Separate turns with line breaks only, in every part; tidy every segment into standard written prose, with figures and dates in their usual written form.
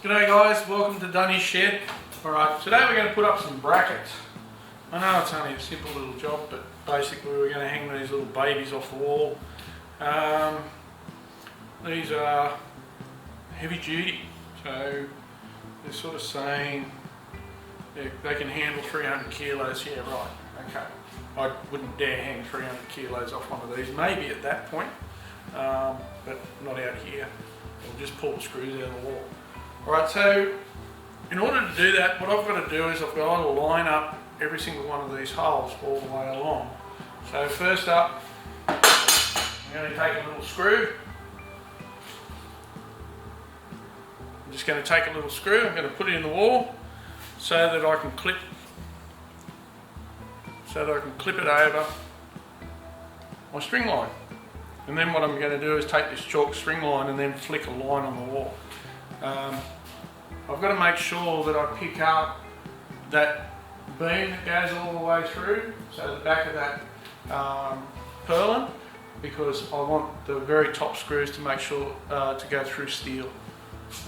G'day guys, welcome to Dunny's Shed. Alright, today we're going to put up some brackets. I know it's only a simple little job, but basically we're going to hang these little babies off the wall. These are heavy duty, so they're sort of saying they can handle 300 kilos. Yeah, right, okay. I wouldn't dare hang 300 kilos off one of these, maybe at that point, but not out here. We'll just pull the screws out of the wall. Alright, so in order to do that, what I've got to do is I've got to line up every single one of these holes all the way along. So first up, I'm going to take a little screw. I'm just going to take a little screw, I'm going to put it in the wall so that I can clip it over my string line. And then what I'm going to do is take this chalk string line and then flick a line on the wall. I've got to make sure that I pick up that beam that goes all the way through, so the back of that purlin, because I want the very top screws to make sure to go through steel.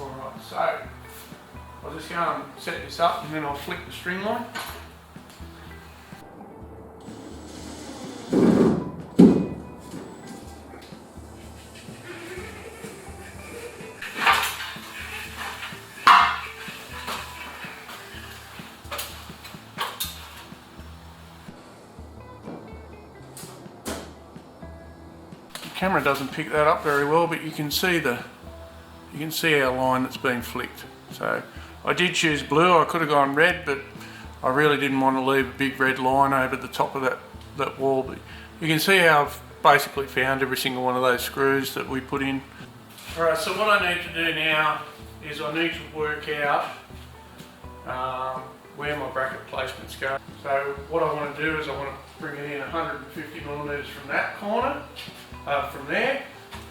Alright, so I'll just go and set this up and then I'll flick the string line. The camera doesn't pick that up very well, but you can see our line that's been flicked. So I did choose blue. I could have gone red, but I really didn't want to leave a big red line over the top of that wall. But you can see how I've basically found every single one of those screws that we put in. Alright, so what I need to do now is I need to work out where my bracket placements go. So what I want to do is I want to bring it in 150 millimeters from that corner, from there,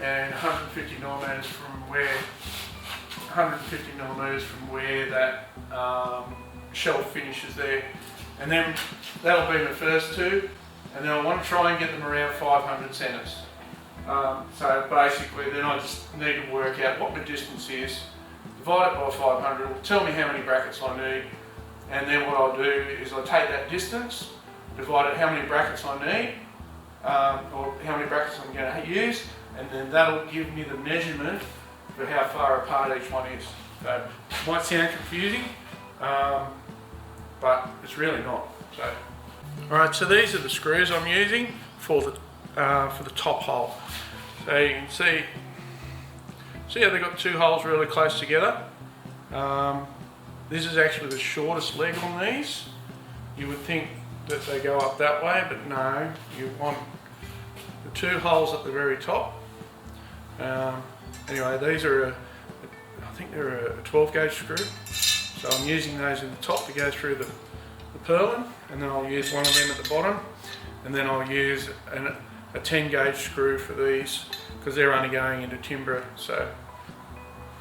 and 150 millimeters from where that shelf finishes there. And then that'll be the first two, and then I want to try and get them around 500 centres. So basically then I just need to work out what the distance is, divide it by 500, it will tell me how many brackets I need, and then what I'll do is I'll take that distance, divide it how many brackets I need, or how many brackets I'm going to use, and then that'll give me the measurement for how far apart each one is. So it might sound confusing, but it's really not. So, alright, so these are the screws I'm using for the top hole. So you can see how they've got two holes really close together. This is actually the shortest leg on these. You would think that they go up that way, but no, you want the two holes at the very top. Anyway, these are I think they're a 12 gauge screw, so I'm using those in the top to go through the purlin, and then I'll use one of them at the bottom, and then I'll use a 10 gauge screw for these because they're only going into timber. So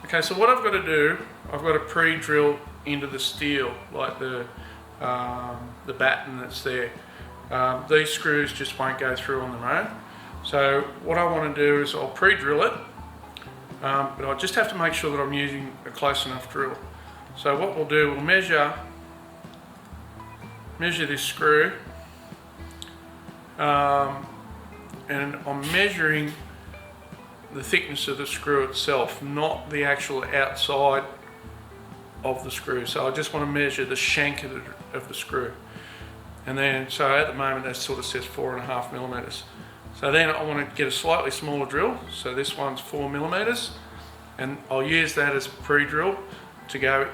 okay, so what I've got to do, I've got to pre-drill into the steel, like the batten that's there. These screws just won't go through on their own. So what I want to do is I'll pre-drill it, but I just have to make sure that I'm using a close enough drill. So what we'll do, we'll measure this screw, and I'm measuring the thickness of the screw itself, not the actual outside of the screw. So I just want to measure the shank of the screw. And then, so at the moment that sort of says 4.5 millimeters. So then I want to get a slightly smaller drill. So this one's 4 millimeters, and I'll use that as a pre-drill to go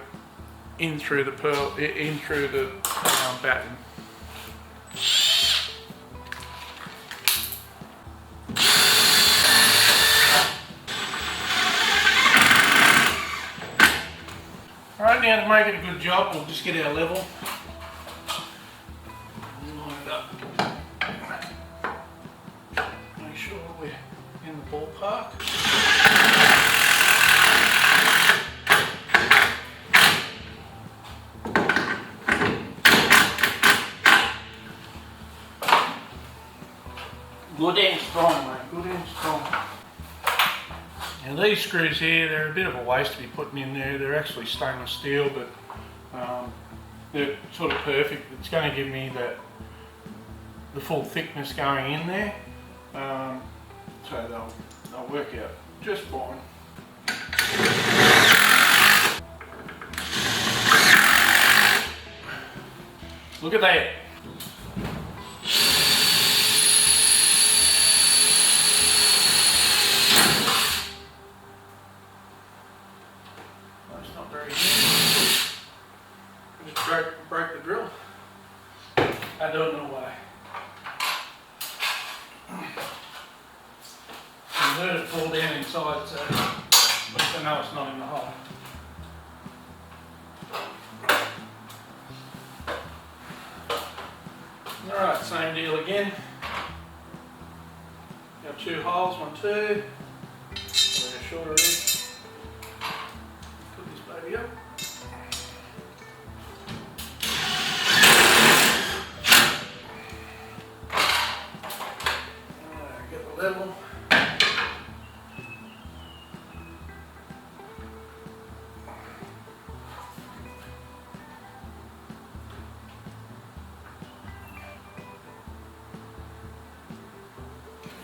in through the batten. Alright, now to make it a good job, we'll just get our level. Line it up. Make sure we're in the ballpark. Good and strong, mate. Good and strong. And Now these screws here, they're a bit of a waste to be putting in there. They're actually stainless steel, but they're sort of perfect. It's going to give me the full thickness going in there, so they'll work out just fine. Look at that. That's not very good. Just broke the drill. I don't know why. I let it fall down inside, so at least I know it's not in the hole. Alright, same deal again. Got 2 holes, 1, 2. A shorter edge. Put this baby up. Alright, get the level.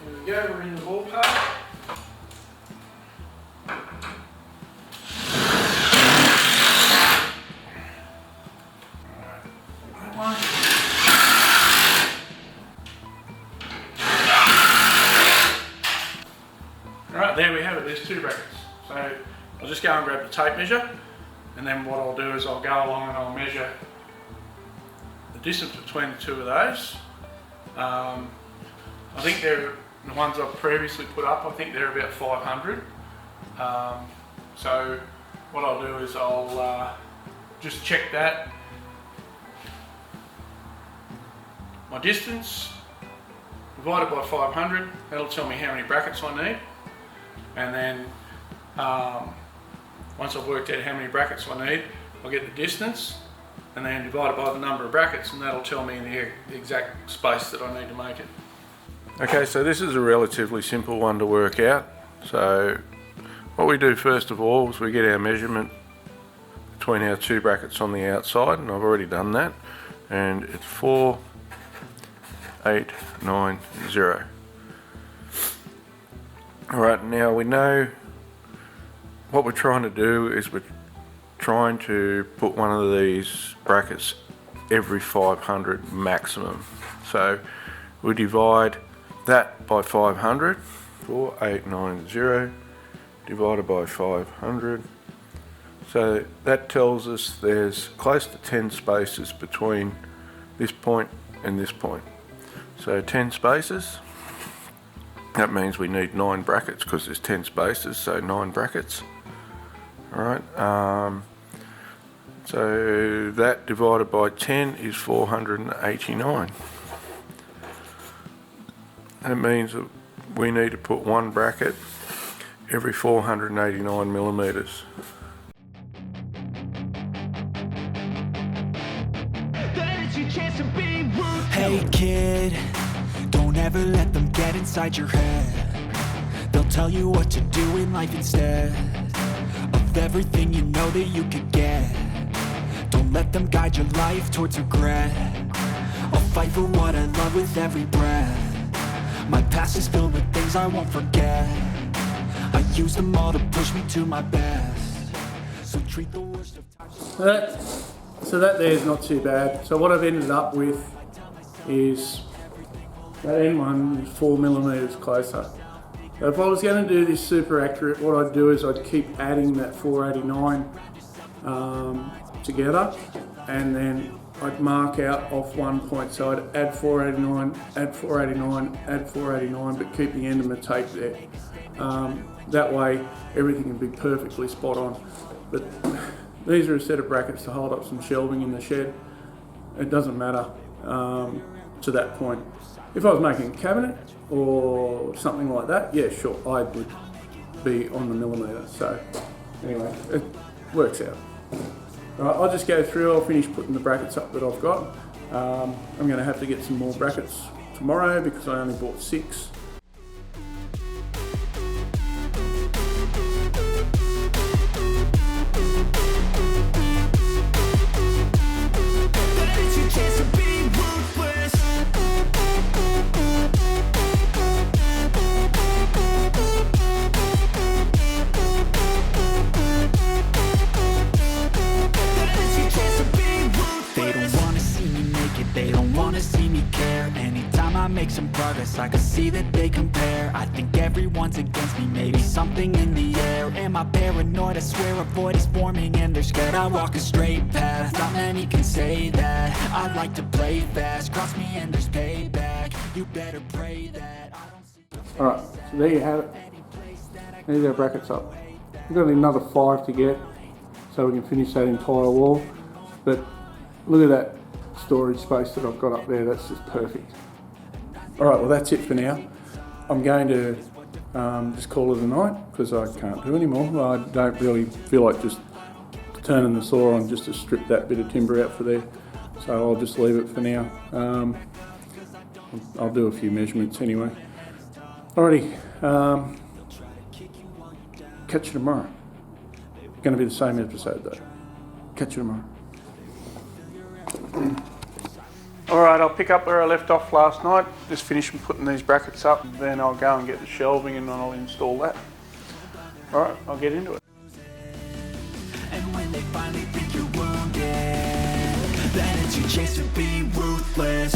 There we go, we're in the ballpark. Alright, there we have it, there's 2 brackets. So I'll just go and grab the tape measure, and then what I'll do is I'll go along and I'll measure the distance between the 2 of those. I think they're the ones I've previously put up, I think they're about 500. So what I'll do is I'll just check that. My distance divided by 500, that'll tell me how many brackets I need. And then once I've worked out how many brackets I need, I'll get the distance and then divide it by the number of brackets, and that'll tell me the exact space that I need to make it. Okay, so this is a relatively simple one to work out. So what we do first of all is we get our measurement between our 2 brackets on the outside, and I've already done that, and it's 4, 8, 9, 0. Alright, now we know what we're trying to do is we're trying to put one of these brackets every 500 maximum. So we divide that by 500, 4, 8, 9, 0, divided by 500. So that tells us there's close to 10 spaces between this point and this point. So 10 spaces, that means we need 9 brackets because there's 10 spaces, so 9 brackets. Alright, so that divided by 10 is 489. That means that we need to put 1 bracket every 489 millimeters.
Hey kid, don't ever let them get inside your head. They'll tell you what to do in life instead of everything you know that you could get. Don't let them guide your life towards regret. I'll fight for what I love with every breath. My past is filled with things I won't forget. I use them all to push me to my best. So treat the worst of times.
So that there is not too bad. So what I've ended up with is that end one is 4 millimeters closer. So if I was going to do this super accurate, what I'd do is I'd keep adding that 489 together, and then I'd mark out off one point. So I'd add 489, add 489, add 489, but keep the end of my tape there. That way everything can be perfectly spot on. But these are a set of brackets to hold up some shelving in the shed. It doesn't matter to that point. If I was making a cabinet or something like that, yeah, sure, I would be on the millimeter. So anyway, it works out. Alright, I'll just go through, I'll finish putting the brackets up that I've got. I'm going to have to get some more brackets tomorrow because I only bought 6.
make some progress, I can see that they compare. I think everyone's against me, maybe something in the air. Am I paranoid? I swear a void is forming and they're scared. I walk a straight path, not many can say that. I like to play fast, cross me and there's payback. You better pray that I don't see.
Alright, so there you have it. There's our brackets up. We've got another 5 to get so we can finish that entire wall. But look at that storage space that I've got up there, that's just perfect. Alright, well that's it for now. I'm going to just call it a night because I can't do any more. I don't really feel like just turning the saw on just to strip that bit of timber out for there. So I'll just leave it for now. I'll do a few measurements anyway. Alrighty, catch you tomorrow. Going to be the same episode though. Catch you tomorrow. Alright, I'll pick up where I left off last night. Just finished putting these brackets up, then I'll go and get the shelving and I'll install that. Alright, I'll get into it.
And when they finally think you're wounded, then it's your chance to be ruthless.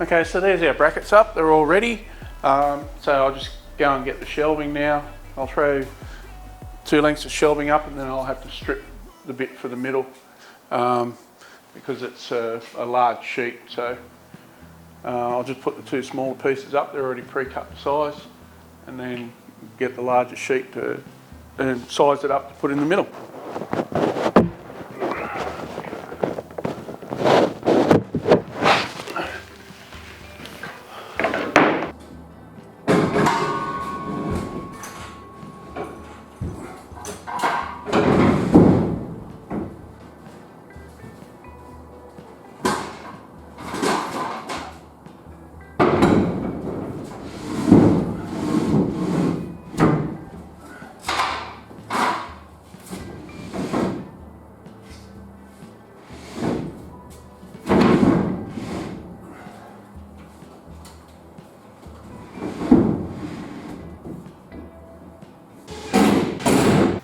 Okay, so there's our brackets up, they're all ready. So I'll just go and get the shelving now. I'll throw 2 lengths of shelving up and then I'll have to strip the bit for the middle because it's a large sheet. So I'll just put the 2 smaller pieces up, they're already pre-cut to size, and then get the larger sheet and size it up to put in the middle.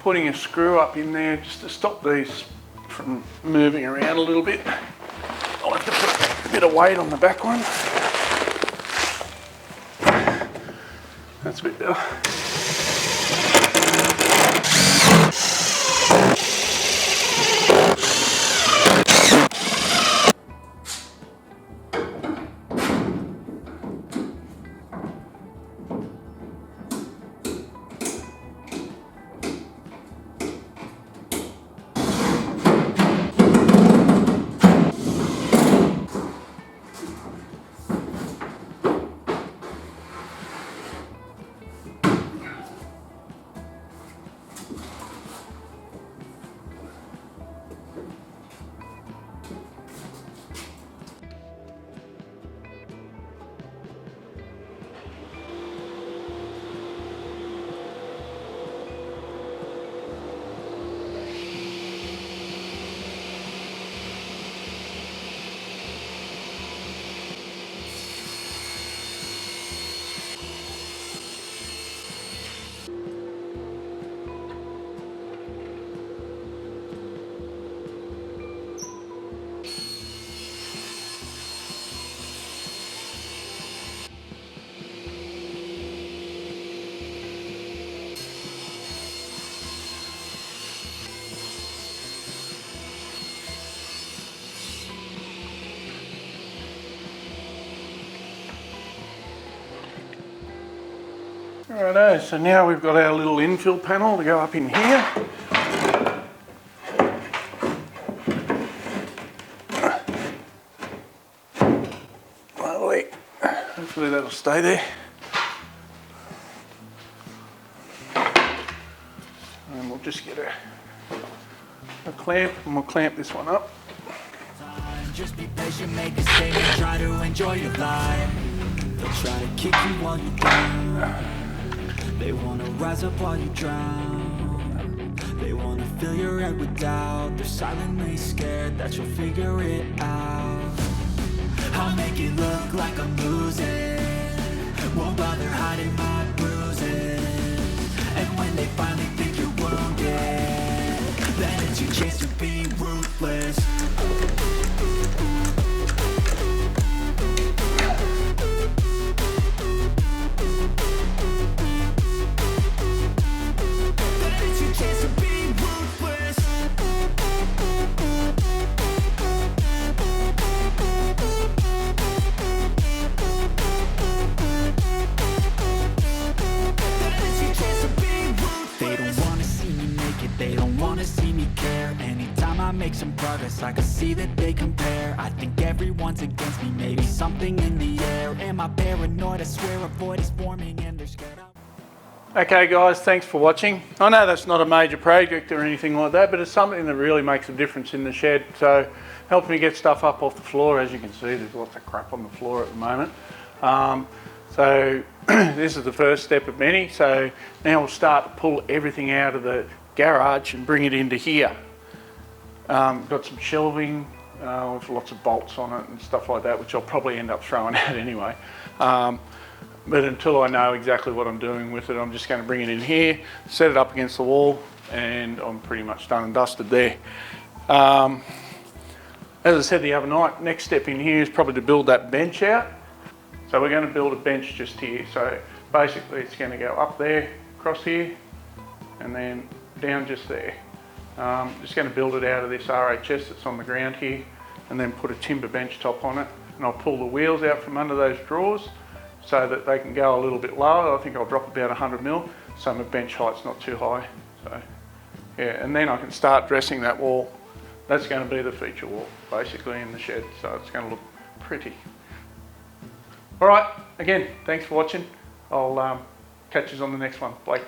Putting a screw up in there just to stop these from moving around a little bit. I'll have to put a bit of weight on the back one. That's a bit better. Righto, so now we've got our little infill panel to go up in here. Lovely. Hopefully that'll stay there. And we'll just get a clamp and we'll clamp this one up.
Just be patient, make a statement, try to enjoy your life. They'll try to kick you while you're down. They wanna rise up while you drown. They wanna fill your head with doubt. They're silently scared that you'll figure it out. I'll make it look like I'm losing. Won't bother hiding my bruises. And when they finally think you're wounded, then it's your chance to be ruthless. Make some progress, I can see that they compare. I think everyone's against me, maybe something in the air. Am I paranoid? I swear a void is forming and they're scared of...
Okay guys, thanks for watching. I know that's not a major project or anything like that, but it's something that really makes a difference in the shed. So helps me get stuff up off the floor. As you can see, there's lots of crap on the floor at the moment. So this is the first step of many. So now we'll start to pull everything out of the garage and bring it into here. Got some shelving with lots of bolts on it and stuff like that, which I'll probably end up throwing out anyway. But until I know exactly what I'm doing with it, I'm just going to bring it in here, set it up against the wall, and I'm pretty much done and dusted there. As I said the other night, next step in here is probably to build that bench out. So we're going to build a bench just here. So basically it's going to go up there, across here, and then down just there. Just going to build it out of this RHS that's on the ground here, and then put a timber bench top on it, and I'll pull the wheels out from under those drawers so that they can go a little bit lower. I think I'll drop about 100 mil so my bench height's not too high. So yeah, and then I can start dressing that wall. That's going to be the feature wall basically in the shed, so it's going to look pretty. Alright, again, thanks for watching. I'll catch you on the next one. Bye.